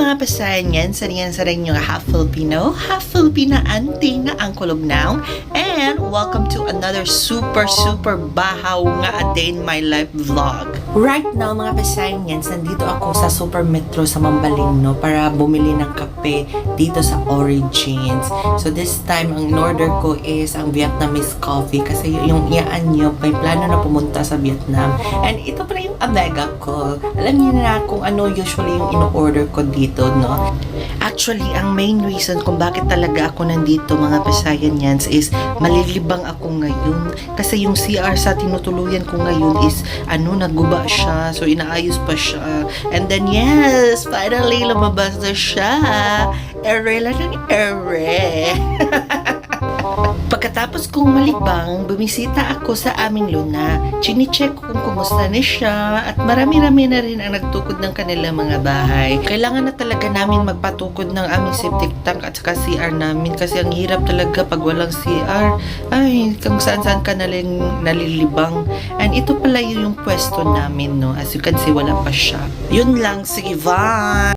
mga pasayan, sariyan sa rin yung half Filipino, half Filipina auntie na ang kulog now. And welcome to another super bahaw nga a day in my life vlog. Right now mga pasayan, nandito ako sa Super Metro sa Mambalingno para bumili ng kape dito sa Origins. So this time, ang in-order ko is ang Vietnamese coffee kasi yung iyaan nyo, may plano na pumunta sa Vietnam. And ito pala yung abega ko. Alam niyo na kung ano usually yung in-order ko dito, no? Actually, ang main reason kung bakit talaga ako nandito mga Pasayanyans is malilibang ako ngayon. Kasi yung CR sa tinutuluyan ko ngayon is nagguba siya. So, inaayos pa siya. And then, yes, finally, lumabas na siya. Ere lang ng ere. Pagkatapos kong malibang, bumisita ako sa aming luna. Chine-check kung kumusta na siya at marami-rami na rin ang nagtukod ng kanilang mga bahay. Kailangan na talaga namin magpatukod ng aming septic tank at saka CR namin kasi ang hirap talaga pag walang CR. Ay, kung saan-saan ka nalilibang. And ito pala yung pwesto namin, no? As you can see, wala pa siya. Yun lang, sige, bye!